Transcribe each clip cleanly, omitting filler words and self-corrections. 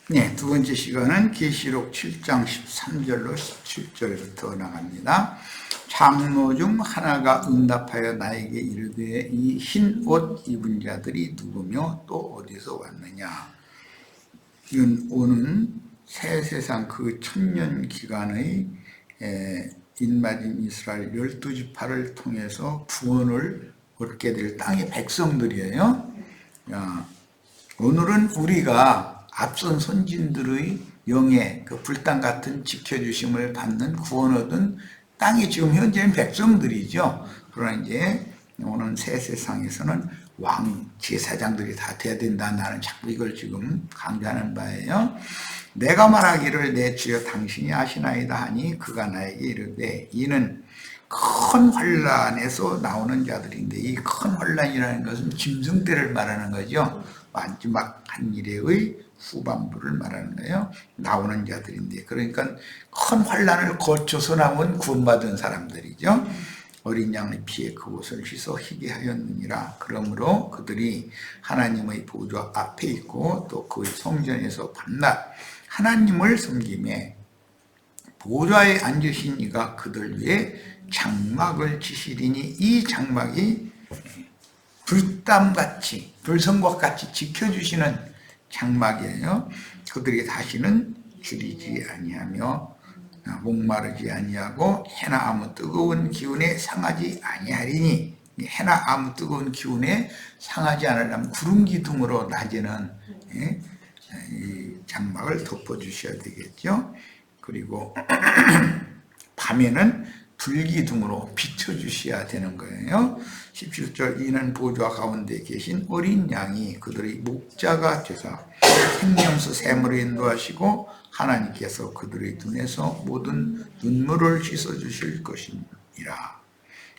네, 두 번째 시간은 계시록 7장 13절로 17절부터 나갑니다. 장로 중 하나가 응답하여 나에게 이르되 이 흰 옷 입은 자들이 누구며 또 어디서 왔느냐. 이건 오는 새 세상 그 천년 기간의 인마진 이스라엘 12지파를 통해서 구원을 얻게 될 땅의 백성들이에요. 오늘은 우리가 앞선 선진들의 영의 그 불땅 같은 지켜주심을 받는 구원 얻은 땅이 지금 현재는 백성들이죠. 그러나 이제 오는 새 세상에서는 왕 제사장들이 다 돼야 된다. 나는 자꾸 이걸 지금 강조하는 바예요. 내가 말하기를 내 주여 당신이 아시나이다 하니 그가 나에게 이르되 이는 큰 환란에서 나오는 자들인데, 이 큰 환란이라는 것은 짐승 때를 말하는 거죠. 마지막 한 일의 후반부를 말하는 거예요. 나오는 자들인데, 그러니까 큰 환란을 거쳐서 나온 구원받은 사람들이죠. 어린 양의 피에 그곳을 씻어 희게 하였느니라. 그러므로 그들이 하나님의 보좌 앞에 있고 또 그의 성전에서 밤낮 하나님을 섬기매 보좌에 앉으신 이가 그들 위에 장막을 치시리니, 이 장막이 불담같이 불성곽같이 지켜주시는 장막이에요. 그들이 다시는 줄이지 아니하며 목마르지 아니하고 해나 아무 뜨거운 기운에 상하지 아니하리니, 해나 아무 뜨거운 기운에 상하지 않으려면 구름 기둥으로 낮에는 이 장막을 덮어주셔야 되겠죠. 그리고 밤에는 불기둥으로 비춰주셔야 되는 거예요. 17절 이는 보좌 가운데 계신 어린 양이 그들의 목자가 되사 생명수 샘으로 인도하시고 하나님께서 그들의 눈에서 모든 눈물을 씻어주실 것이니라.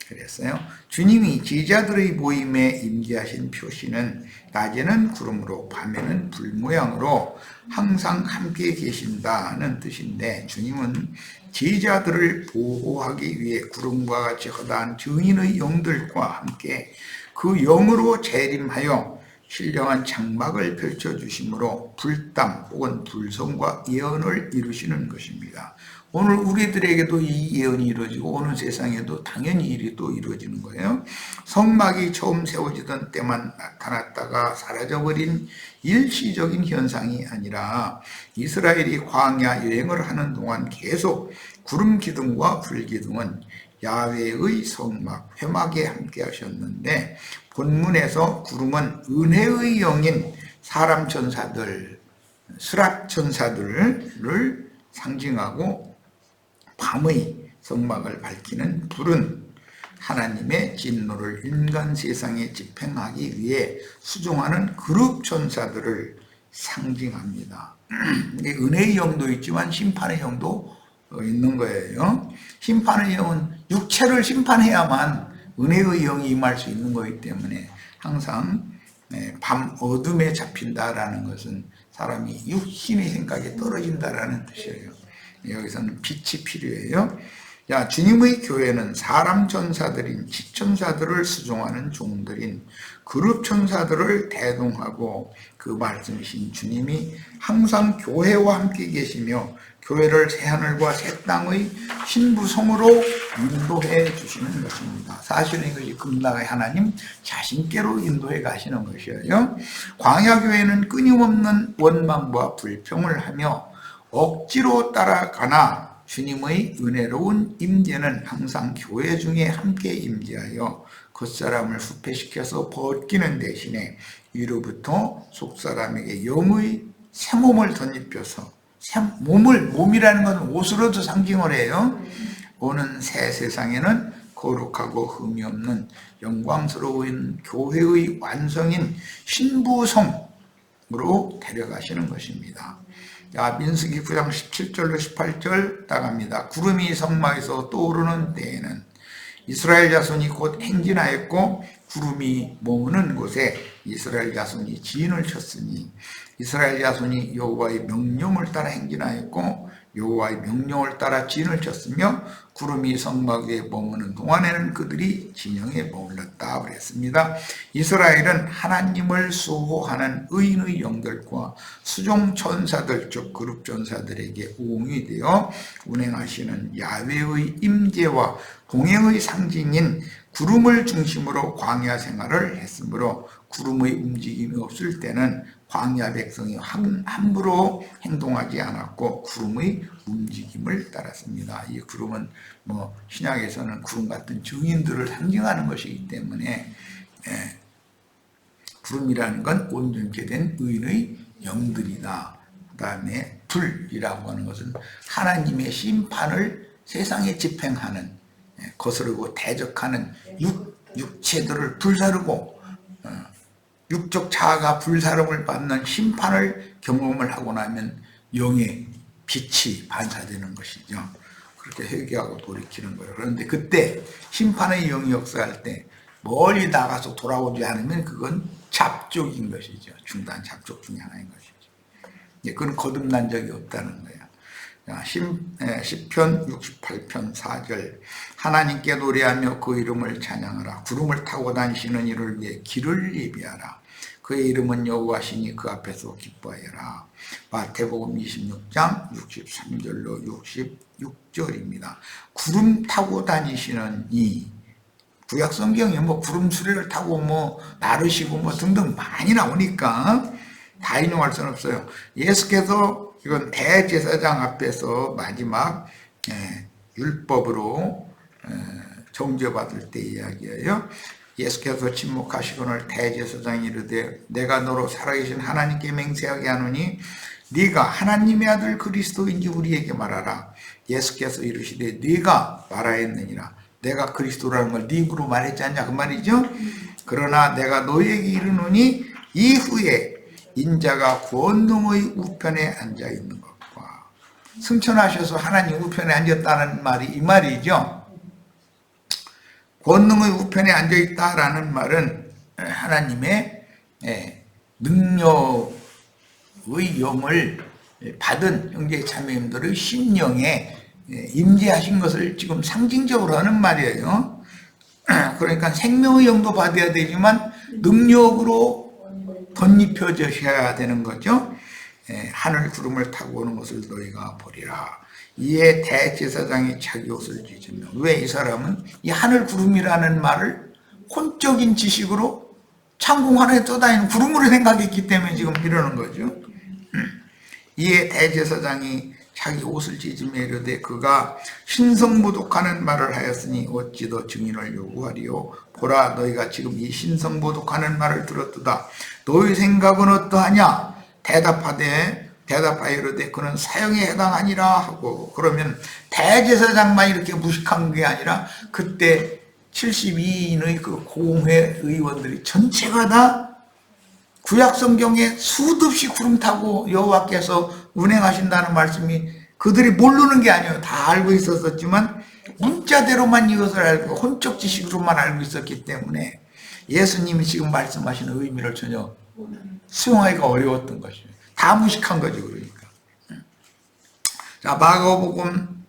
그랬어요. 주님이 제자들의 모임에 임재하신 표시는 낮에는 구름으로 밤에는 불 모양으로 항상 함께 계신다는 뜻인데, 주님은 제자들을 보호하기 위해 구름과 같이 허다한 증인의 영들과 함께 그 영으로 재림하여 신령한 장막을 펼쳐주심으로 불담 혹은 불성과 예언을 이루시는 것입니다. 오늘 우리들에게도 이 예언이 이루어지고 오는 세상에도 당연히 일이 또 이루어지는 거예요. 성막이 처음 세워지던 때만 나타났다가 사라져버린 일시적인 현상이 아니라 이스라엘이 광야 여행을 하는 동안 계속 구름 기둥과 불 기둥은 야훼의 성막 회막에 함께 하셨는데, 본문에서 구름은 은혜의 영인 사람 천사들, 스랍 천사들을 상징하고, 밤의 성막을 밝히는 불은 하나님의 진노를 인간 세상에 집행하기 위해 수종하는 그룹 천사들을 상징합니다. 은혜의 영도 있지만 심판의 영도 있는 거예요. 심판의 영은 육체를 심판해야만 은혜의 영이 임할 수 있는 거기 때문에 항상 밤 어둠에 잡힌다라는 것은 사람이 육신의 생각에 떨어진다라는 뜻이에요. 여기서는 빛이 필요해요. 주님의 교회는 사람 천사들인 지천사들을 수종하는 종들인 그룹 천사들을 대동하고, 그 말씀이신 주님이 항상 교회와 함께 계시며 교회를 새하늘과 새 땅의 신부성으로 인도해 주시는 것입니다. 사실은 이것이 금나라의 하나님 자신께로 인도해 가시는 것이에요. 광야교회는 끊임없는 원망과 불평을 하며 억지로 따라가나 주님의 은혜로운 임재는 항상 교회 중에 함께 임재하여 겉사람을 후패시켜서 벗기는 대신에 위로부터 속사람에게 영의 새 몸을 덧입혀서, 몸이라는 것은 옷으로도 상징을 해요. 오는 새 세상에는 거룩하고 흠이 없는 영광스러운 교회의 완성인 신부성으로 데려가시는 것입니다. 민수기 9장 17절로 18절 따갑니다. 구름이 성막에서 떠오르는 때에는 이스라엘 자손이 곧 행진하였고 구름이 머무는 곳에 이스라엘 자손이 진을 쳤으니 이스라엘 자손이 여호와의 명령을 따라 행진하였고 여호와의 명령을 따라 진을 쳤으며 구름이 성막 위에 머무는 동안에는 그들이 진영에 머물렀다 그랬습니다. 이스라엘은 하나님을 수호하는 의인의 영들과 수종 천사들 즉 그룹 전사들에게 옹이 되어 운행하시는 야훼의 임재와 동행의 상징인 구름을 중심으로 광야 생활을 했으므로 구름의 움직임이 없을 때는 광야 백성이 함부로 행동하지 않았고 구름의 움직임을 따랐습니다. 이 구름은 신약에서는 구름 같은 증인들을 상징하는 것이기 때문에 구름이라는 건 온전케 된 의인의 영들이다. 그 다음에 불이라고 하는 것은 하나님의 심판을 세상에 집행하는 거스르고 대적하는 육체들을 불사르고 육적 자아가 불사름을 받는 심판을 경험을 하고 나면 영의 빛이 반사되는 것이죠. 그렇게 회개하고 돌이키는 거예요. 그런데 그때 심판의 영이 역사할 때 멀리 나가서 돌아오지 않으면 그건 잡족인 것이죠. 중단 잡족 중에 하나인 것이죠. 그건 거듭난 적이 없다는 거예요. 시편 68편 4절 하나님께 노래하며 그 이름을 찬양하라. 구름을 타고 다니시는 이를 위해 길을 예비하라. 그의 이름은 여호와시니 그 앞에서 기뻐하여라. 마태복음 26장 63절로 66절입니다. 구름 타고 다니시는 이 구약 성경에 구름 수레를 타고 나르시고 등등 많이 나오니까 다 인용할 수는 없어요. 예수께서 이건 대제사장 앞에서 마지막 율법으로 정죄받을 때 이야기예요. 예수께서 침묵하시거늘 대제사장이 이르되 내가 너로 살아계신 하나님께 맹세하게 하노니 네가 하나님의 아들 그리스도인지 우리에게 말하라. 예수께서 이르시되 네가 말하였느니라. 내가 그리스도라는 걸 네 입으로 말했지 않냐 그 말이죠. 그러나 내가 너희에게 이르노니 이후에 인자가 권능의 우편에 앉아 있는 것과 승천하셔서 하나님 우편에 앉았다는 말이 이 말이죠. 권능의 우편에 앉아 있다라는 말은 하나님의 능력의 영을 받은 형제 자매님들의 심령에 임재하신 것을 지금 상징적으로 하는 말이에요. 그러니까 생명의 영도 받아야 되지만 능력으로 덧입혀져야 되는 거죠. 하늘 구름을 타고 오는 것을 너희가 보리라. 이에 대제사장이 자기 옷을 찢으며 왜 이 사람은 이 하늘 구름이라는 말을 혼적인 지식으로 창공 하늘에 떠다니는 구름으로 생각했기 때문에 지금 이러는 거죠. 이에 대제사장이 자기 옷을 찢으며 이르되 그가 신성모독하는 말을 하였으니 어찌 더 증인을 요구하리요. 보라 너희가 지금 이 신성모독하는 말을 들었도다. 너희 생각은 어떠하냐. 대답하여 이르되 그는 사형에 해당하니라 하고 그러면 대제사장만 이렇게 무식한 게 아니라 그때 72인의 그 공회 의원들이 전체가 다 구약 성경에 수도 없이 구름 타고 여호와께서 운행하신다는 말씀이 그들이 모르는 게 아니에요. 다 알고 있었지만 문자대로만 이것을 알고 혼적 지식으로만 알고 있었기 때문에 예수님이 지금 말씀하시는 의미를 전혀 수용하기가 어려웠던 것이에요. 다 무식한 거죠. 그러니까. 자, 마가복음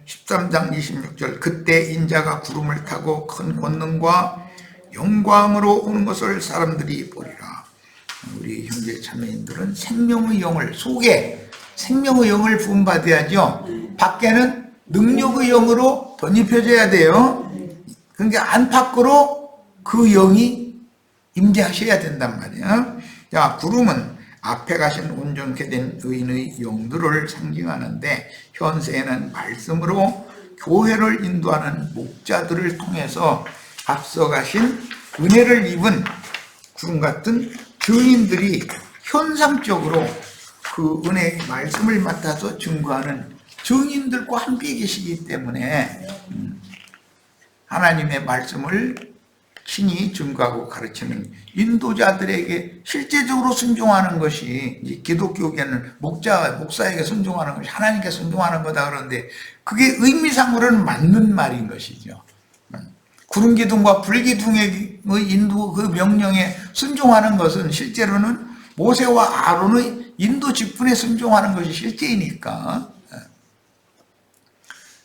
13장 26절 그때 인자가 구름을 타고 큰 권능과 영광으로 오는 것을 사람들이 보리라. 우리 형제 자매님들은 생명의 영을 속에 생명의 영을 부음받아야죠. 밖에는 능력의 영으로 덧입혀져야 돼요. 그러니까 안팎으로 그 영이 임재하셔야 된단 말이에요. 자, 구름은 앞에 가신 온전케 된 의인의 영들을 상징하는데 현세에는 말씀으로 교회를 인도하는 목자들을 통해서 앞서 가신 은혜를 입은 구름 같은 증인들이 현상적으로 그 은혜의 말씀을 맡아서 증거하는 증인들과 함께 계시기 때문에 하나님의 말씀을 신이 증거하고 가르치는 인도자들에게 실제적으로 순종하는 것이 이제 기독교계는 목사에게 순종하는 것이 하나님께 순종하는 거다 그러는데 그게 의미상으로는 맞는 말인 것이죠. 구름기둥과 불기둥의 인도 그 명령에 순종하는 것은 실제로는 모세와 아론의 인도 직분에 순종하는 것이 실제이니까.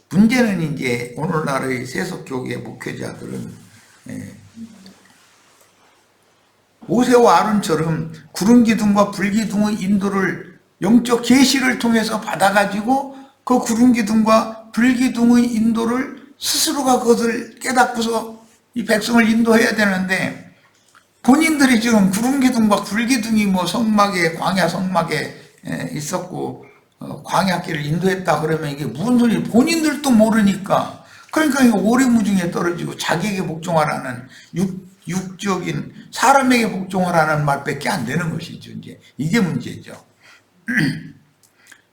문제는 이제 오늘날의 세속교계 목회자들은 모세와 아론처럼 구름기둥과 불기둥의 인도를 영적 계시를 통해서 받아가지고 그 구름기둥과 불기둥의 인도를 스스로가 그것을 깨닫고서 이 백성을 인도해야 되는데, 본인들이 지금 구름기둥과 불기둥이 뭐 성막에, 광야 성막에 있었고 광야길을 인도했다 그러면 이게 무슨 소리? 본인들도 모르니까. 그러니까 이거 오리무중에 떨어지고 자기에게 복종하라는 육적인 사람에게 복종하라는 말밖에 안 되는 것이죠. 이제 이게 문제죠.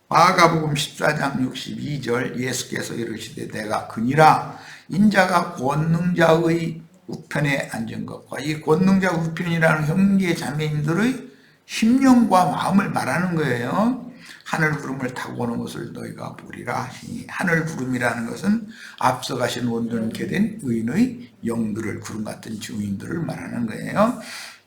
마가복음 14장 62절 예수께서 이르시되 내가 그니라 인자가 권능자의 우편에 앉은 것과, 이 권능자 우편이라는 형제 자매님들의 심령과 마음을 말하는 거예요. 하늘 구름을 타고 오는 것을 너희가 보리라 하시니, 하늘 구름이라는 것은 앞서가신 온전케 된 의인의 영들을, 구름 같은 증인들을 말하는 거예요.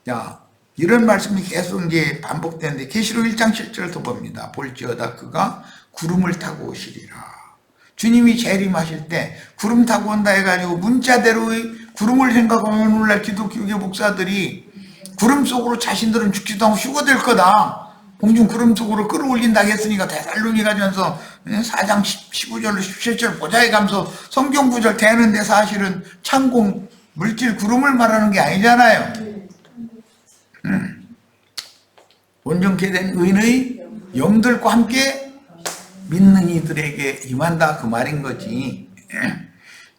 자, 이런 말씀이 계속 이제 반복되는데 계시록 1장 7절 더 봅니다. 볼지어다 그가 구름을 타고 오시리라. 주님이 재림하실 때 구름 타고 온다 해가지고 문자대로의 구름을 생각하면 오늘날 기독교계 목사들이 구름 속으로 자신들은 죽지도 않고 휴거될 거다, 공중 구름 속으로 끌어올린다 했으니까 데살로니가전서 4장 15절로 17절 보좌에 감서 성경 구절 대는데 사실은 창공 물질 구름을 말하는 게 아니잖아요. 온전케 된 의인의 영들과 함께 믿는 이들에게 임한다 그 말인 거지.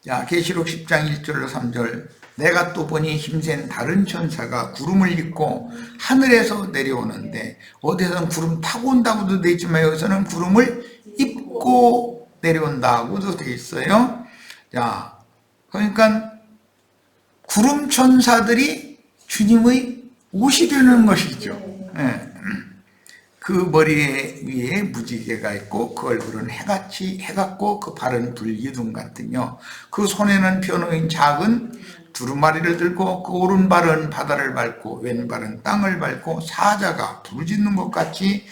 자, 계시록 10장 1절로 3절 내가 또 보니 힘센 다른 천사가 구름을 입고 하늘에서 내려오는데, 어디서는 구름 타고 온다고도 되어 있지만 여기서는 구름을 입고 내려온다고도 되어 있어요. 자, 그러니까 구름 천사들이 주님의 옷이 되는 것이죠. 그 머리 위에 무지개가 있고 그 얼굴은 해같이 해같고 그 발은 불기둥 같으며 그 손에는 변호인 작은 두루마리를 들고 그 오른발은 바다를 밟고 왼발은 땅을 밟고 사자가 부르짖는 것 같이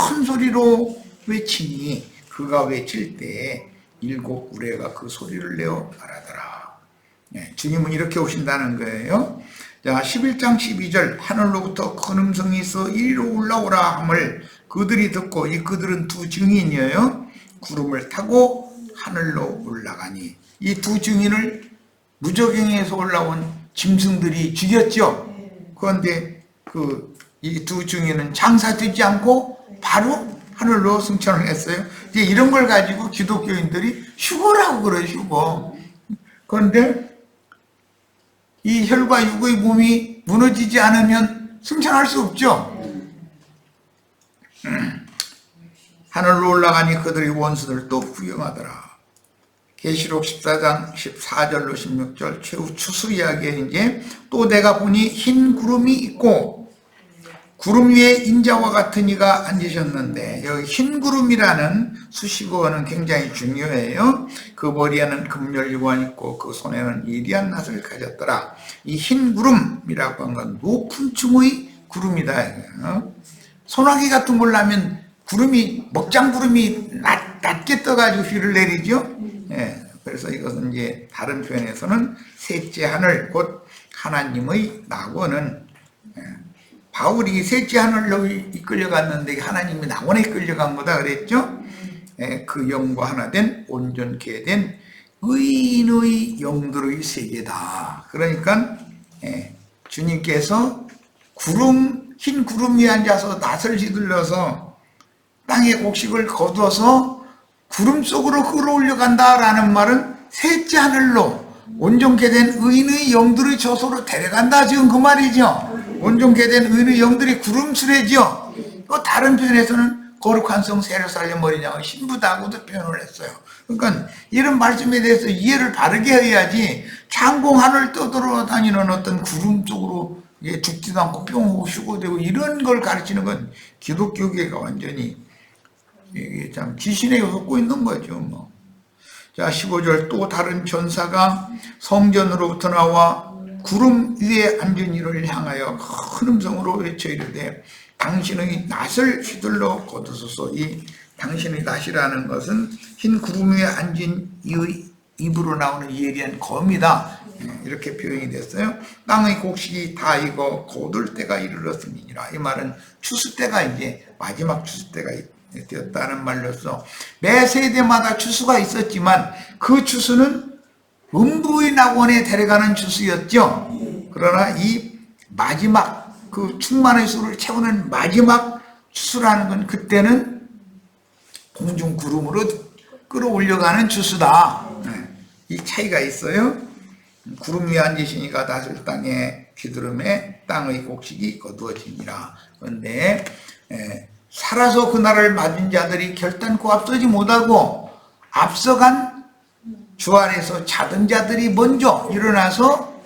큰 소리로 외치니, 그가 외칠 때 일곱 우레가 그 소리를 내어 말하더라. 주님은 이렇게 오신다는 거예요. 자, 11장 12절 하늘로부터 큰 음성이 있어 이리로 올라오라 함을 그들이 듣고, 이 그들은 두 증인이에요. 구름을 타고 하늘로 올라가니, 이 두 증인을 무저갱에서 올라온 짐승들이 죽였죠. 그런데 이 두 증인은 장사되지 않고 바로 하늘로 승천을 했어요. 이제 이런 걸 가지고 기독교인들이 휴거라고 그래요, 휴거. 그런데 이 혈과 육의 몸이 무너지지 않으면 승천할 수 없죠. 하늘로 올라가니 그들의 원수들 또 구경하더라. 계시록 14장 14절로 16절 최후 추수 이야기에 이제 또 내가 보니 흰 구름이 있고 구름 위에 인자와 같은 이가 앉으셨는데, 여기 흰 구름이라는 수식어는 굉장히 중요해요. 그 머리에는 금열유관이 있고 그 손에는 예리한 낫을 가졌더라. 이 흰 구름이라고 한 건 높은 층의 구름이다. 소나기 같은 걸 나면 구름이, 먹장 구름이 낮게 떠가지고 비를 내리죠. 그래서 이것은 이제 다른 표현에서는 셋째 하늘, 곧 하나님의 낙원은, 바울이 셋째 하늘로 이끌려갔는데 하나님이 낙원에 이끌려간 거다 그랬죠. 그 영과 하나 된 온전케 된 의인의 영들의 세계다. 그러니까 주님께서 흰 구름 위에 앉아서 낫을 휘둘러서 땅의 곡식을 거둬서 구름 속으로 끌어올려 간다라는 말은 셋째 하늘로 온전케 된 의인의 영들의 저소로 데려간다, 지금 그 말이죠. 온전케 된 의인의 영들이 구름수레죠. 또 다른 표현에서는 거룩한 성 세르살렘 어린양의 신부다고도 표현을 했어요. 그러니까 이런 말씀에 대해서 이해를 바르게 해야지, 창공 하늘 떠돌아다니는 어떤 구름 속으로 죽지도 않고 뿅 휴고되고 이런 걸 가르치는 건 기독교계가 완전히 이게 참 귀신에게 속고 있는 거죠. 뭐. 자, 15절 또 다른 천사가 성전으로부터 나와 구름 위에 앉은 이를 향하여 큰 음성으로 외쳐 이르되 당신의 낫을 휘둘러 거두소서. 이 당신의 낫이라는 것은 흰 구름 위에 앉은 이의 입으로 나오는 예리한 검이다. 이렇게 표현이 됐어요. 땅의 곡식이 다 익어 거둘 때가 이르렀음이니라. 이 말은 추수 때가 이제 마지막 추수 때가 되었다는 말로서 매 세대마다 추수가 있었지만 그 추수는 음부의 낙원에 데려가는 추수였죠. 그러나 이 마지막 그 충만의 수를 채우는 마지막 추수라는 건 그때는 공중 구름으로 끌어올려가는 추수다. 이 차이가 있어요. 구름 위에 앉으시니까 다슬 땅에 기드름에 땅의 곡식이 거두어지니라. 그런데 살아서 그날을 맞은 자들이 결단코 앞서지 못하고 앞서간 주 안에서 자던 자들이 먼저 일어나서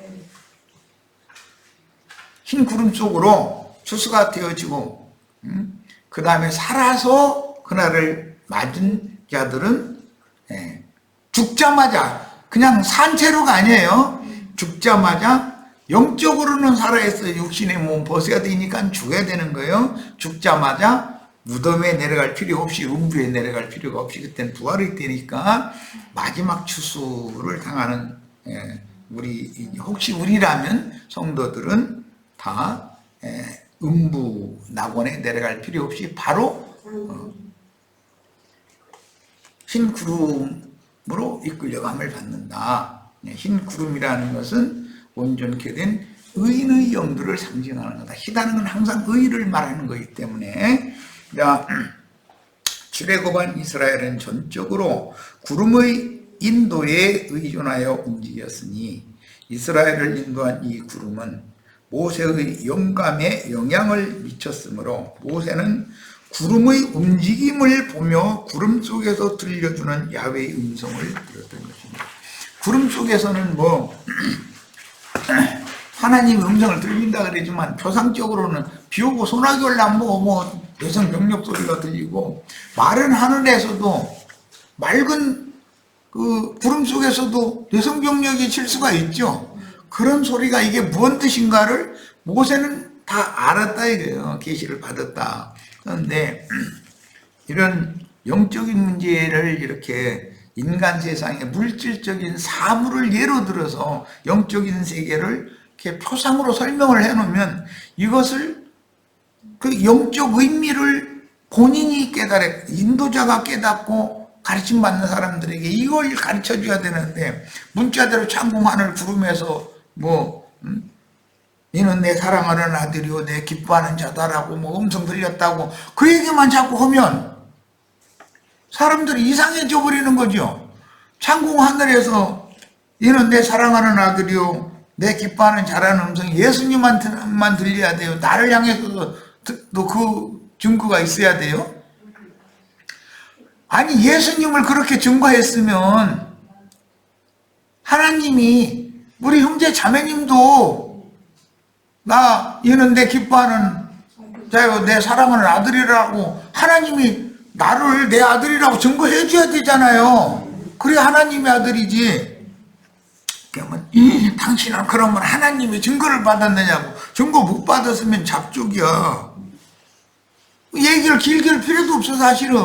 흰 구름 속으로 추수가 되어지고 그 다음에 살아서 그날을 맞은 자들은 죽자마자 그냥 산채로가 아니에요. 죽자마자 영적으로는 살아있어요. 육신의 몸 벗어야 되니까 죽어야 되는 거예요. 죽자마자 무덤에 내려갈 필요 없이 음부에 내려갈 필요가 없이 그때는 부활이 되니까 마지막 추수를 당하는 우리 혹시 우리라면 성도들은 다 음부 낙원에 내려갈 필요 없이 바로 흰 구름으로 이끌려감을 받는다. 흰 구름이라는 것은 온전케 된 의인의 영들을 상징하는 거다. 희다는 건 항상 의를 말하는 거기 때문에 출애굽한 이스라엘은 전적으로 구름의 인도에 의존하여 움직였으니 이스라엘을 인도한 이 구름은 모세의 영감에 영향을 미쳤으므로 모세는 구름의 움직임을 보며 구름 속에서 들려주는 야훼의 음성을 들었던 것입니다. 구름 속에서는 하나님의 음성을 들린다 그러지만 표상적으로는 비 오고 소나기 올라면 내성 병력 소리가 들리고 마른 하늘에서도 맑은 그 구름 속에서도 내성 병력이 칠 수가 있죠. 그런 소리가 이게 무슨 뜻인가를 모세는 다 알았다 이거예요. 계시를 받았다. 그런데 이런 영적인 문제를 이렇게 인간 세상의 물질적인 사물을 예로 들어서 영적인 세계를 이렇게 표상으로 설명을 해놓으면 이것을 그 영적 의미를 본인이 인도자가 깨닫고 가르침 받는 사람들에게 이걸 가르쳐 줘야 되는데 문자대로 창공 하늘 구름에서 너는 내 사랑하는 아들이요 내 기뻐하는 자다라고 음성 들렸다고 그 얘기만 자꾸 하면 사람들이 이상해져 버리는 거죠. 창공 하늘에서 너는 내 사랑하는 아들이요 내 기뻐하는 자라는 음성이 예수님한테만 들려야 돼요. 나를 향해서도 그 증거가 있어야 돼요. 아니 예수님을 그렇게 증거했으면 하나님이 우리 형제 자매님도 얘는 내 기뻐하는 자요 내 사랑하는 아들이라고 하나님이 나를 내 아들이라고 증거해 줘야 되잖아요. 그래야 하나님의 아들이지. 그러면 당신은 그러면 하나님이 증거를 받았느냐고. 증거 못 받았으면 잡족이야. 얘기를 길게 할 필요도 없어. 사실은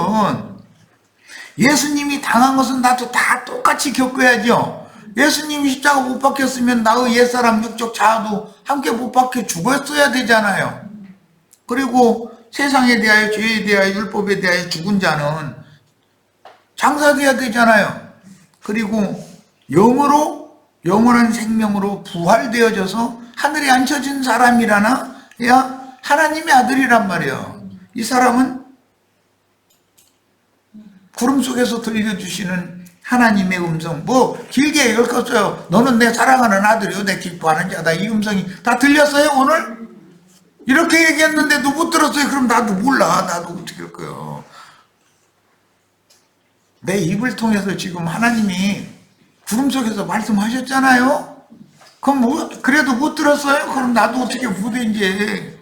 예수님이 당한 것은 나도 다 똑같이 겪어야죠. 예수님이 십자가 못 박혔으면 나의 옛사람 육적 자아도 함께 못 박혀 죽었어야 되잖아요. 그리고 세상에 대하여 죄에 대하여 율법에 대하여 죽은 자는 장사돼야 되잖아요. 그리고 영으로 영원한 생명으로 부활되어져서 하늘에 앉혀진 사람이라나 야 하나님의 아들이란 말이에요. 이 사람은 구름 속에서 들려주시는 하나님의 음성 길게 읽었어요. 너는 내 사랑하는 아들이요 내 기뻐하는 자다. 이 음성이 다 들렸어요 오늘? 이렇게 얘기했는데도 못 들었어요. 그럼 나도 몰라. 나도 어떻게 할 거예요. 내 입을 통해서 지금 하나님이 구름 속에서 말씀하셨잖아요. 그럼 그래도 못 들었어요? 그럼 나도 어떻게 못해 이제.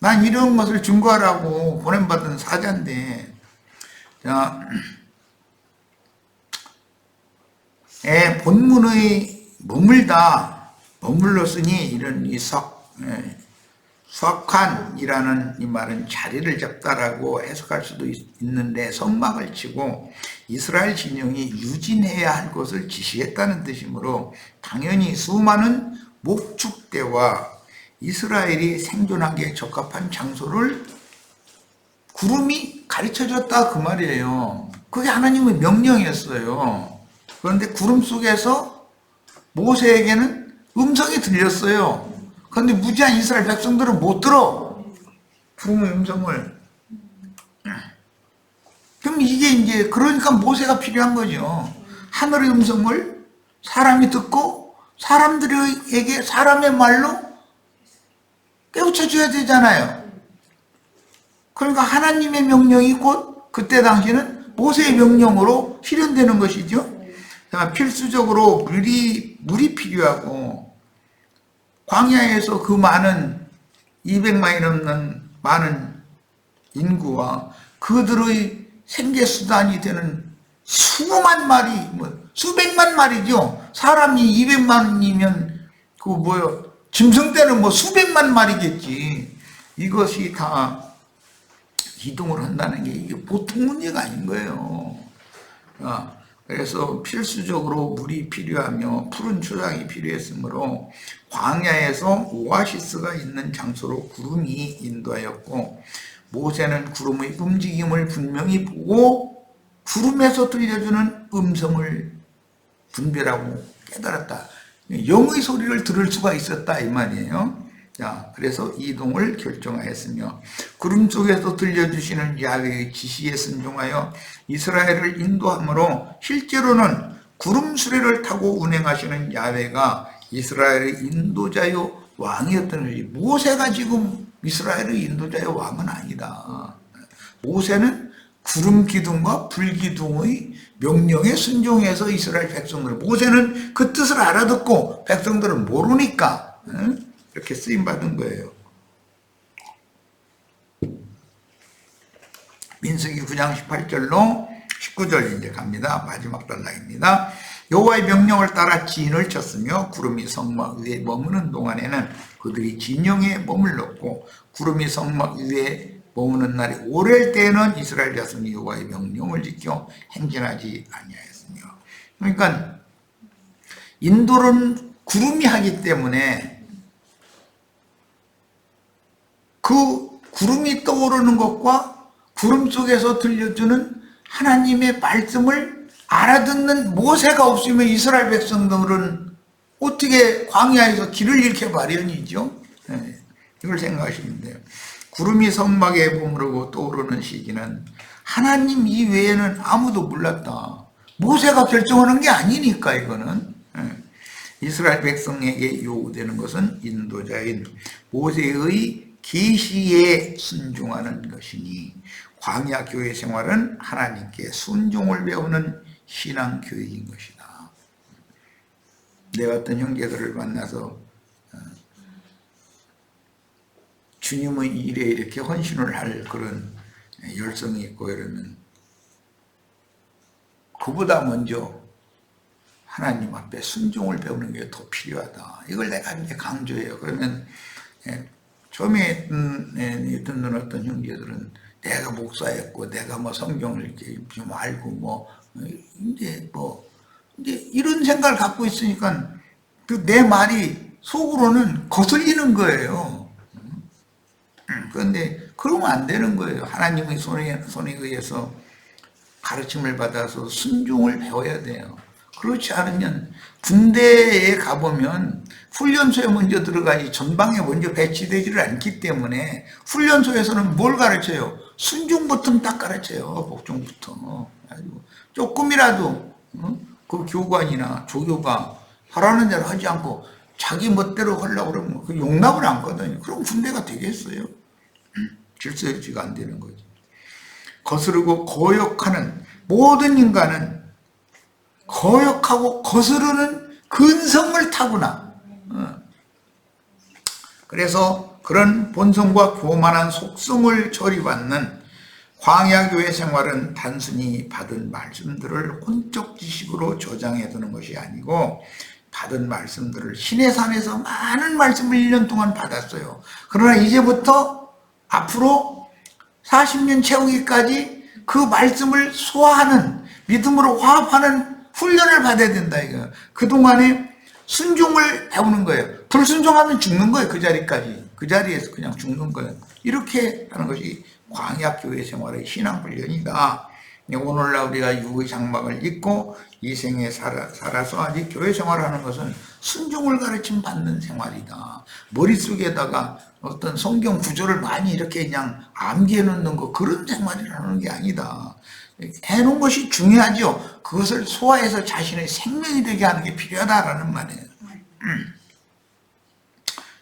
난 이런 것을 증거하라고 보냄받은 사자인데. 자, 본문의 머물렀으니 이런 수확한이라는 이 말은 자리를 잡다라고 해석할 수도 있는데 성막을 치고 이스라엘 진영이 유진해야 할 것을 지시했다는 뜻이므로 당연히 수많은 목축대와 이스라엘이 생존하기에 적합한 장소를 구름이 가르쳐줬다 그 말이에요. 그게 하나님의 명령이었어요. 그런데 구름 속에서 모세에게는 음성이 들렸어요. 그런데 무지한 이스라엘 백성들은 못 들어. 구름의 음성을. 그럼 이게 이제 그러니까 모세가 필요한 거죠. 하늘의 음성을 사람이 듣고 사람들에게 사람의 말로 깨우쳐 줘야 되잖아요. 그러니까 하나님의 명령이 곧 그때 당시는 모세의 명령으로 실현되는 것이죠. 필수적으로 물이 필요하고 광야에서 그 많은 200만이 넘는 많은 인구와 그들의 생계수단이 되는 수만 마리, 수백만 마리죠. 사람이 200만이면 짐승 떼는 수백만 마리겠지. 이것이 다 이동을 한다는 게 이게 보통 문제가 아닌 거예요. 그래서 필수적으로 물이 필요하며 푸른 초장이 필요했으므로 광야에서 오아시스가 있는 장소로 구름이 인도하였고 모세는 구름의 움직임을 분명히 보고 구름에서 들려주는 음성을 분별하고 깨달았다. 영의 소리를 들을 수가 있었다 이 말이에요. 자, 그래서 이동을 결정하였으며 구름 속에서 들려주시는 야훼의 지시에 순종하여 이스라엘을 인도하므로 실제로는 구름 수레를 타고 운행하시는 야훼가 이스라엘의 인도자요 왕이었던 것이 모세가 지금 이스라엘의 인도자요 왕은 아니다. 모세는 구름 기둥과 불 기둥의 명령에 순종해서 이스라엘 백성들 모세는 그 뜻을 알아듣고 백성들은 모르니까 이렇게 쓰임받은 거예요. 민수기 9장 18절로 19절 이제 갑니다. 마지막 단락입니다. 여호와의 명령을 따라 진을 쳤으며 구름이 성막 위에 머무는 동안에는 그들이 진영에 머물렀고 구름이 성막 위에 머무는 날이 오랠 때에는 이스라엘 자손이 여호와의 명령을 지켜 행진하지 아니하였으며. 그러니까 인도는 구름이 하기 때문에 그 구름이 떠오르는 것과 구름 속에서 들려주는 하나님의 말씀을 알아듣는 모세가 없으면 이스라엘 백성들은 어떻게 광야에서 길을 잃게 마련이죠. 이걸 생각하시면 돼요. 구름이 성막에 머무르고 떠오르는 시기는 하나님 이외에는 아무도 몰랐다. 모세가 결정하는 게 아니니까 이거는. 이스라엘 백성에게 요구되는 것은 인도자인 모세의 계시에 순종하는 것이니 광야 교회 생활은 하나님께 순종을 배우는 신앙 교육인 것이다. 내가 어떤 형제들을 만나서 주님의 일에 이렇게 헌신을 할 그런 열성이 있고 이러면 그보다 먼저 하나님 앞에 순종을 배우는 게 더 필요하다. 이걸 내가 이제 강조해요. 그러면 처음에 듣는 어떤 형제들은 내가 목사였고 내가 성경을 이렇게 좀 알고 이제 이런 생각을 갖고 있으니까 내 말이 속으로는 거슬리는 거예요. 그런데 그러면 안 되는 거예요. 하나님의 손에 의해서 가르침을 받아서 순종을 배워야 돼요. 그렇지 않으면 군대에 가보면 훈련소에 먼저 들어가지 전방에 먼저 배치되지를 않기 때문에 훈련소에서는 뭘 가르쳐요? 순종 버튼 딱 가르쳐요. 복종부터. 조금이라도 그 교관이나 조교가 하라는 대로 하지 않고 자기 멋대로 하려고 그러면 그 용납을 안거든요. 그럼 군대가 되겠어요? 질서유지가 안 되는 거죠. 거스르고 거역하는 모든 인간은 거역하고 거스르는 근성을 타구나. 그래서 그런 본성과 교만한 속성을 저리받는 광야 교회 생활은 단순히 받은 말씀들을 혼적 지식으로 저장해 두는 것이 아니고 받은 말씀들을 시내산에서 많은 말씀을 1년 동안 받았어요. 그러나 이제부터 앞으로 40년 채우기까지 그 말씀을 소화하는, 믿음으로 화합하는 훈련을 받아야 된다 이거예요. 그동안에 순종을 배우는 거예요. 불순종하면 죽는 거예요. 그 자리까지. 그 자리에서 그냥 죽는 거예요. 이렇게 하는 것이 광야 교회 생활의 신앙 훈련이다. 오늘날 우리가 육의 장막을 입고 이 생에 살아서 아직 교회 생활하는 것은 순종을 가르침 받는 생활이다. 머릿속에다가 어떤 성경 구조를 많이 이렇게 그냥 암기해 놓는 거, 그런 생활을 하는 게 아니다. 해놓은 것이 중요하죠. 그것을 소화해서 자신의 생명이 되게 하는 게 필요하다라는 말이에요.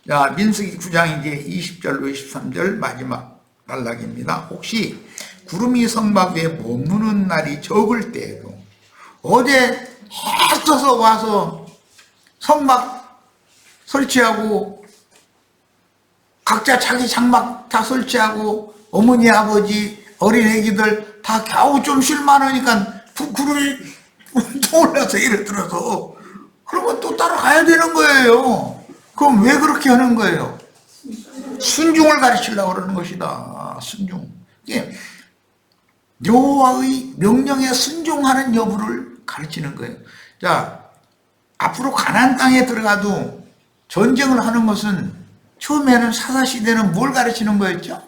자, 민수기 9장 이제 20절로 23절 마지막 단락입니다. 혹시 구름이 성막 위에 머무는 날이 적을 때에도, 어제 해 떠서 와서 성막 설치하고 각자 자기 장막 다 설치하고 어머니 아버지 어린 애기들 다 겨우 좀 쉴만하니까 구름이 떠올라서 예를 들어서, 그러면 또 따라가야 되는 거예요. 그럼 왜 그렇게 하는 거예요? 순종을 가르치려고 그러는 것이다. 순종. 여호와의 명령에 순종하는 여부를 가르치는 거예요. 자, 앞으로 가나안 땅에 들어가도 전쟁을 하는 것은 처음에는 사사시대는 뭘 가르치는 거였죠?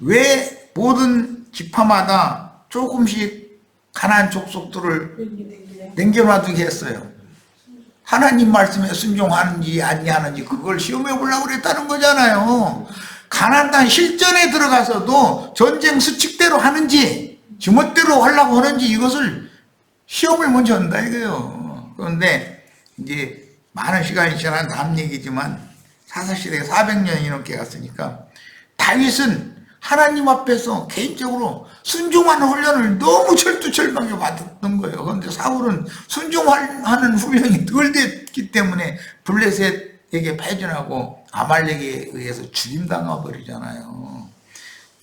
왜 모든 지파마다 조금씩 가나안 족속들을 남겨놔두게 했어요? 하나님 말씀에 순종하는지 아니하는지 그걸 시험해 보려고 그랬다는 거잖아요. 가나안 땅 실전에 들어가서도 전쟁 수칙대로 하는지 지멋대로 하려고 하는지 이것을 시험을 먼저 한다 이거예요. 그런데 이제 많은 시간이 지난 다음 얘기지만 사사시대가 400년이 넘게 갔으니까 다윗은 하나님 앞에서 개인적으로 순종하는 훈련을 너무 철두철미하게 받았던 거예요. 그런데 사울은 순종하는 훈련이 덜 됐기 때문에 블레셋에게 패전하고 아말렉에 의해서 죽임당하 버리잖아요.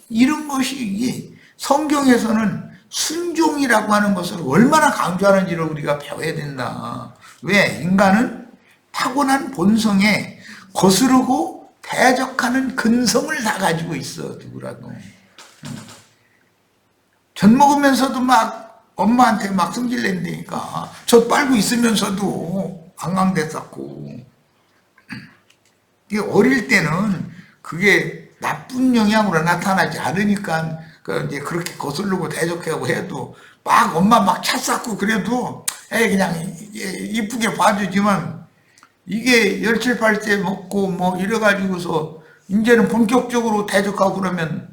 이런 것이 성경에서는 순종이라고 하는 것을 얼마나 강조하는지를 우리가 배워야 된다. 왜? 인간은 타고난 본성에 거스르고 대적하는 근성을 다 가지고 있어, 누구라도. 젖 먹으면서도 막 엄마한테 막 성질 낸다니까. 젖 빨고 있으면서도 앙앙댔었고. 이게 어릴 때는 그게 나쁜 영향으로 나타나지 않으니까 이제 그렇게 거슬르고 대적하고 해도 막 엄마 막 찼었고 그래도 그냥 이쁘게 봐주지만, 이게 17, 18세 먹고 뭐 이래가지고서 이제는 본격적으로 대적하고 그러면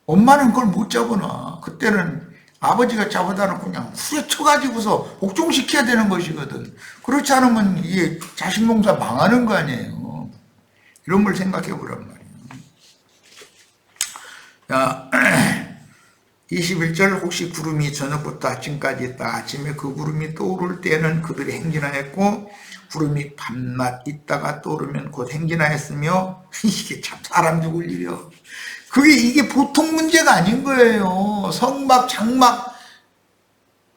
엄마는 그걸 못 잡아놔. 그때는 아버지가 잡아다 놓고 그냥 후려쳐가지고서 복종시켜야 되는 것이거든. 그렇지 않으면 이게 자식 농사 망하는 거 아니에요. 이런 걸 생각해 보란 말이에요. 자, 21절 혹시 구름이 저녁부터 아침까지 있다. 아침에 그 구름이 떠오를 때는 그들이 행진하였고 구름이 밤낮 있다가 떠오르면 곧 행진하였으며, 이게 참 사람 죽을 일이야. 이게 보통 문제가 아닌 거예요. 성막, 장막,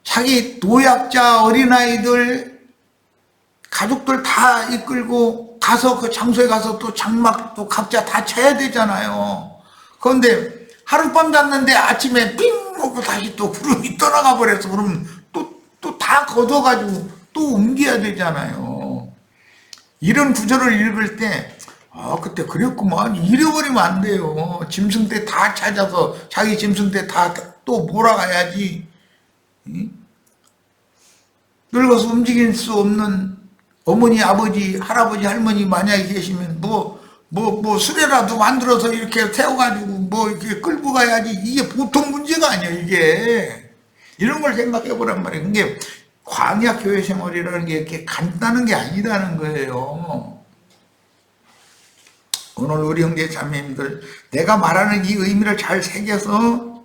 자기 노약자, 어린아이들, 가족들 다 이끌고 가서 그 장소에 가서 또 장막도 각자 다 쳐야 되잖아요. 그런데 하룻밤 잤는데 아침에 삥 하고 다시 또 구름이 떠나가 버려서 그러면 또 다 걷어가지고 또 옮겨야 되잖아요. 이런 구절을 읽을 때 그때 그랬구만 잃어버리면 안 돼요. 짐승대 다 찾아서 자기 짐승대 다 또 몰아가야지. 늙어서 움직일 수 없는 어머니, 아버지, 할아버지, 할머니 만약에 계시면 수레라도 만들어서 이렇게 세워가지고 이렇게 끌고 가야지. 이게 보통 문제가 아니에요, 이게. 이런 걸 생각해 보란 말이에요. 그게 광야 교회 생활이라는 게 이렇게 간단한 게 아니라는 거예요. 오늘 우리 형제 자매님들, 내가 말하는 이 의미를 잘 새겨서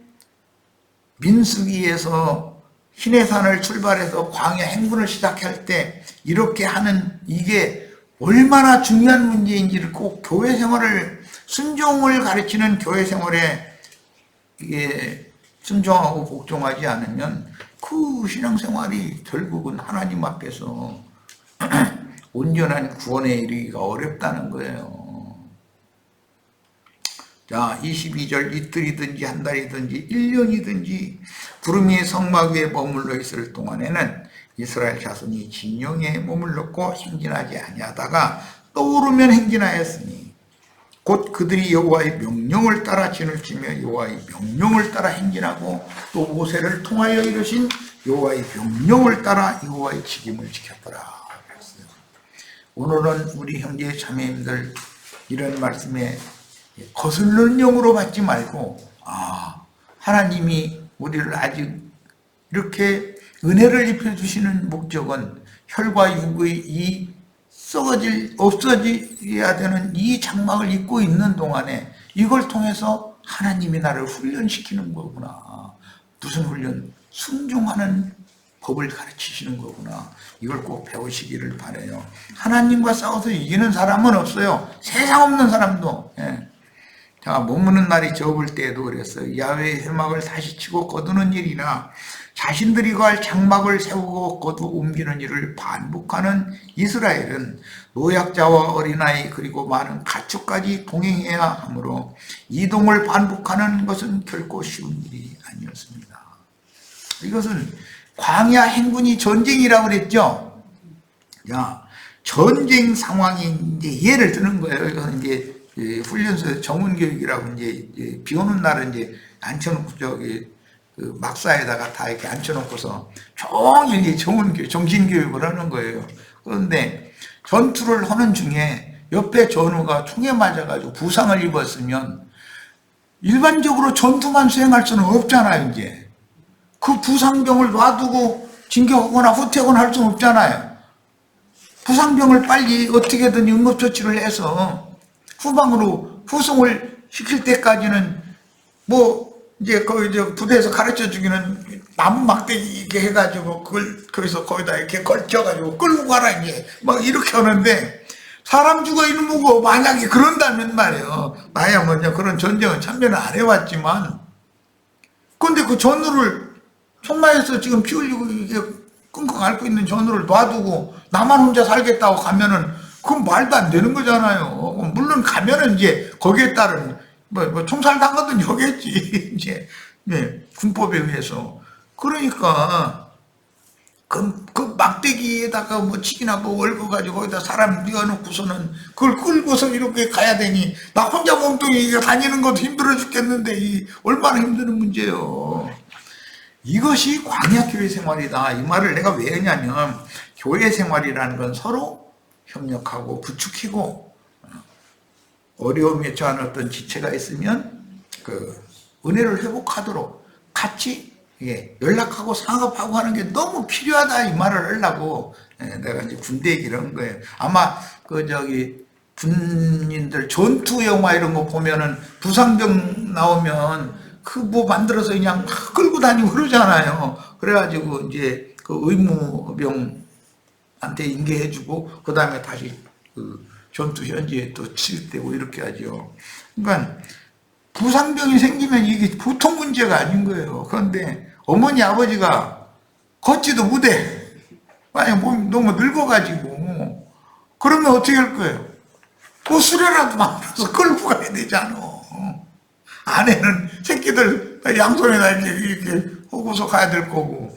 민수기에서 시내산을 출발해서 광야 행군을 시작할 때 이렇게 하는 이게 얼마나 중요한 문제인지를 꼭 교회 생활을 순종을 가르치는 교회 생활에 이게 순종하고 복종하지 않으면 그 신앙생활이 결국은 하나님 앞에서 온전한 구원에 이르기가 어렵다는 거예요. 자, 22절 이틀이든지 한 달이든지 1년이든지 구름이 성막 위에 머물러 있을 동안에는 이스라엘 자손이 진영에 머물렀고 행진하지 아니하다가 떠오르면 행진하였으니 곧 그들이 여호와의 명령을 따라 진을 치며 여호와의 명령을 따라 행진하고 또 모세를 통하여 이르신 여호와의 명령을 따라 여호와의 직임을 지켰더라. 오늘은 우리 형제 자매님들 이런 말씀에 거슬리는 영으로 받지 말고 하나님이 우리를 아직 이렇게 은혜를 입혀주시는 목적은 혈과 육의 이 없어져야 되는 이 장막을 입고 있는 동안에 이걸 통해서 하나님이 나를 훈련시키는 거구나. 무슨 훈련? 순종하는 법을 가르치시는 거구나. 이걸 꼭 배우시기를 바라요. 하나님과 싸워서 이기는 사람은 없어요. 세상 없는 사람도. 자, 머무는 날이 적을 때에도 그랬어요. 야훼의 회막을 다시 치고 거두는 일이나 자신들이 거할 장막을 세우고 거두 옮기는 일을 반복하는 이스라엘은 노약자와 어린아이 그리고 많은 가축까지 동행해야 하므로 이동을 반복하는 것은 결코 쉬운 일이 아니었습니다. 이것은 광야 행군이 전쟁이라고 그랬죠. 야, 전쟁 상황이 이제 예를 드는 거예요. 이것은 이제 훈련소 정훈교육이라고 이제 비 오는 날은 이제 앉혀놓고 그 막사에다가 다 이렇게 앉혀놓고서 종일 정훈교육, 정신교육을 하는 거예요. 그런데 전투를 하는 중에 옆에 전우가 총에 맞아가지고 부상을 입었으면 일반적으로 전투만 수행할 수는 없잖아요, 이제. 그 부상병을 놔두고 진격하거나 후퇴하거나 할 수는 없잖아요. 부상병을 빨리 어떻게든 응급처치를 해서 후방으로 후송을 시킬 때까지는 이제 거기 부대에서 가르쳐 주기는 나무 막대기 이렇게 해가지고 그걸 거기서 거기다 이렇게 걸쳐가지고 끌고 가라 이제 막 이렇게 하는데 사람 죽어 있는 거고 만약에 그런다면 말이에요. 나야 먼저 그런 전쟁은 참여는 안 해왔지만 근데 그 전우를 총마에서 지금 피 흘리고 이게 끙끙 앓고 있는 전우를 놔두고 나만 혼자 살겠다고 가면은 그건 말도 안 되는 거잖아요. 물론 가면은 이제 거기에 따른 총살 당하든 여겠지 이제 군법에 의해서. 그러니까 그 막대기에다가 치기나 얽어가지고 거기다 사람 뉘어놓고서는 그걸 끌고서 이렇게 가야 되니 나 혼자 몸뚱이 다니는 것도 힘들어 죽겠는데 얼마나 힘드는 문제예요. 이것이 광야 교회 생활이다. 이 말을 내가 왜 했냐면 교회 생활이라는 건 서로 협력하고 부축히고 어려움에 처한 어떤 지체가 있으면 그 은혜를 회복하도록 같이 연락하고 상업하고 하는 게 너무 필요하다 이 말을 하려고 내가 이제 군대 얘기를 한 거예요. 아마 군인들 전투 영화 이런 거 보면은 부상병 나오면 만들어서 그냥 막 끌고 다니고 그러잖아요. 그래가지고 이제 그 의무병한테 인계해주고 그 다음에 다시 전투 현지에 또 치료되고 이렇게 하죠. 그러니까 부상병이 생기면 이게 보통 문제가 아닌 거예요. 그런데 어머니 아버지가 걷지도 못해. 만약 몸이 너무 늙어가지고 그러면 어떻게 할 거예요? 수레라도 만들어서 끌고 가야 되잖아. 아내는 새끼들 양손에다 이렇게 호고서 가야 될 거고.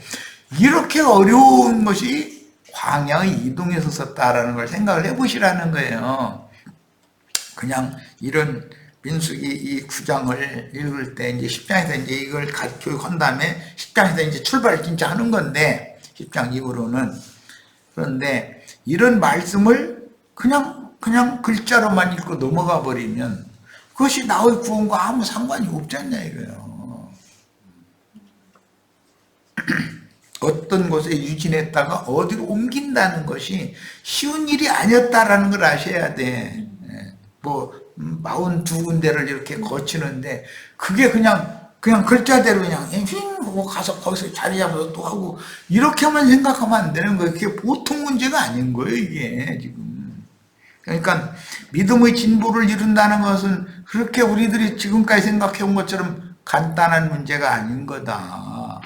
이렇게 어려운 것이 광야의 이동에서 썼다라는 걸 생각을 해보시라는 거예요. 그냥 이런 민수기 이 9장을 읽을 때 이제 10장에서 이제 이걸 교육한 다음에 10장에서 이제 출발을 진짜 하는 건데 10장 이후로는. 그런데 이런 말씀을 그냥 글자로만 읽고 넘어가 버리면 그것이 나의 구원과 아무 상관이 없지 않냐 이거예요. 어떤 곳에 유진했다가 어디로 옮긴다는 것이 쉬운 일이 아니었다라는 걸 아셔야 돼. 42군데를 이렇게 거치는데 그게 그냥 글자대로 그냥 하고 가서 거기서 자리 잡아서 또 하고 이렇게만 생각하면 안 되는 거예요. 그게 보통 문제가 아닌 거예요 이게 지금. 그러니까 믿음의 진보를 이룬다는 것은 그렇게 우리들이 지금까지 생각해 온 것처럼 간단한 문제가 아닌 거다.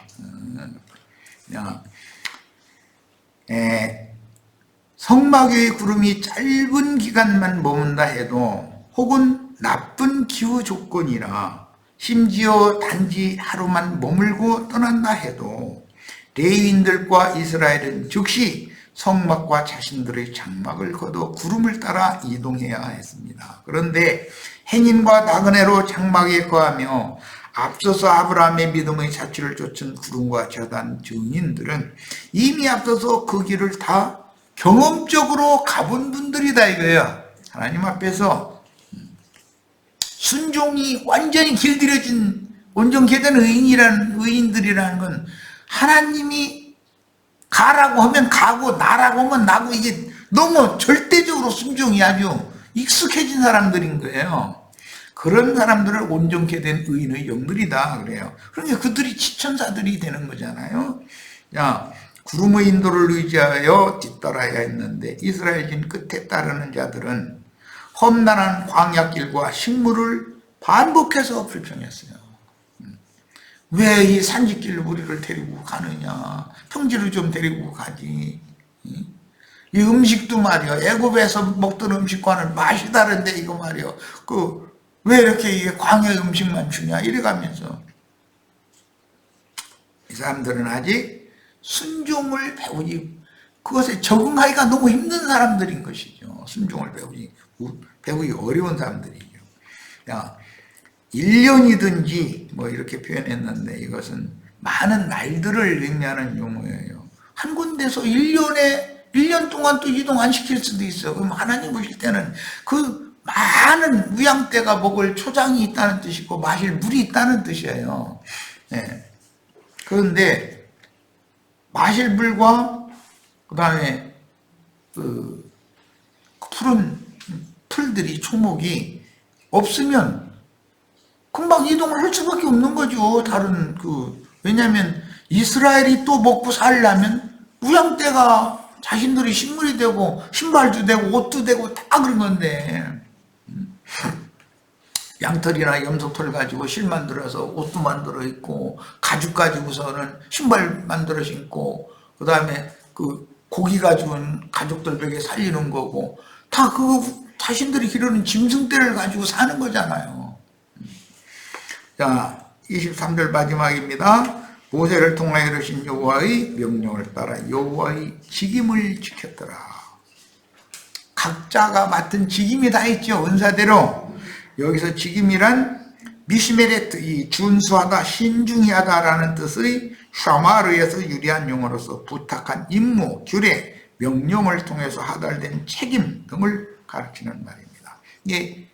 성막의 구름이 짧은 기간만 머문다 해도 혹은 나쁜 기후 조건이라 심지어 단지 하루만 머물고 떠난다 해도 레위인들과 이스라엘은 즉시 성막과 자신들의 장막을 거둬 구름을 따라 이동해야 했습니다. 그런데 행인과 나그네로 장막에 거하며 앞서서 아브라함의 믿음의 자취를 쫓은 구름과 저단 증인들은 이미 앞서서 그 길을 다 경험적으로 가본 분들이다 이거예요. 하나님 앞에서 순종이 완전히 길들여진 온전케된 의인들이라는 건 하나님이 가라고 하면 가고 나라고 하면 나고 이게 너무 절대적으로 순종이 아주 익숙해진 사람들인 거예요. 그런 사람들을 온전케 된 의인의 영들이다 그래요. 그러니까 그들이 지천사들이 되는 거잖아요. 자, 구름의 인도를 의지하여 뒤따라야 했는데 이스라엘인 끝에 따르는 자들은 험난한 광야길과 식물을 반복해서 불평했어요. 왜 이 산지길로 우리를 데리고 가느냐? 평지를 좀 데리고 가지. 이 음식도 말이야. 애굽에서 먹던 음식과는 맛이 다른데 이거 말이야. 왜 이렇게 이게 광야 음식만 주냐? 이래가면서 이 사람들은 아직 순종을 배우지 그것에 적응하기가 너무 힘든 사람들인 것이죠. 순종을 배우기 어려운 사람들이죠. 1년이든지 뭐 이렇게 표현했는데 이것은 많은 날들을 의미하는 용어예요. 한 군데서 1년 동안 또 이동 안 시킬 수도 있어요. 그럼 하나님 보실 때는 그 많은 무양떼가 먹을 초장이 있다는 뜻이고 마실 물이 있다는 뜻이에요. 네. 그런데 마실 물과 그 다음에 푸른 풀들이 초목이 없으면 금방 이동을 할 수밖에 없는 거죠. 왜냐하면 이스라엘이 또 먹고 살려면 무양떼가 자신들이 식물이 되고 신발도 되고 옷도 되고 다 그런 건데 양털이나 염소털 가지고 실 만들어서 옷도 만들어 입고 가죽 가지고서는 신발 만들어 신고 그 다음에 고기 가지고는 가족들 벽에 살리는 거고 다 자신들이 기르는 짐승떼를 가지고 사는 거잖아요. 자, 23절 마지막입니다. 모세를 통하여 이르신 여호와의 명령을 따라 여호와의 직임을 지켰더라. 각자가 맡은 직임이 다 있죠. 은사대로. 여기서 직임이란 미시메레트, 이 준수하다, 신중히 하다라는 뜻의 샤마르에서 유리한 용어로서 부탁한 임무, 규례, 명령을 통해서 하달된 책임 등을 가르치는 말입니다. 이게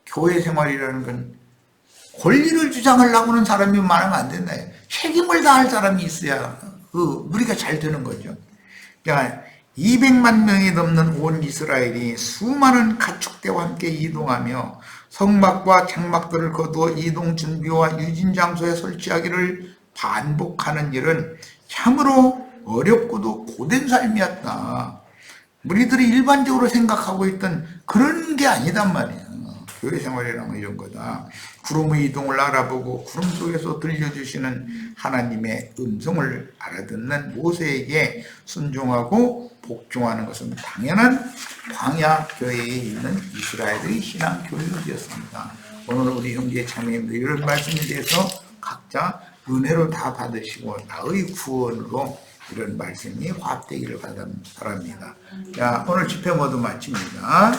교회 생활이라는 건 권리를 주장하려고 하는 사람이 많으면 안 된다. 책임을 다할 사람이 있어야 우리가 잘 되는 거죠. 그러니까 200만 명이 넘는 온 이스라엘이 수많은 가축대와 함께 이동하며 성막과 장막들을 거두어 이동 준비와 유진 장소에 설치하기를 반복하는 일은 참으로 어렵고도 고된 삶이었다. 우리들이 일반적으로 생각하고 있던 그런 게 아니단 말이야. 교회 생활이라면 이런 거다. 구름의 이동을 알아보고 구름 속에서 들려주시는 하나님의 음성을 알아듣는 모세에게 순종하고 복종하는 것은 당연한 광야 교회에 있는 이스라엘의 신앙 교육이었습니다. 오늘 우리 형제 자매님들 이런 말씀에 대해서 각자 은혜로 다 받으시고 나의 구원으로 이런 말씀이 화합되기를 바랍니다. 자, 오늘 집회 모두 마칩니다.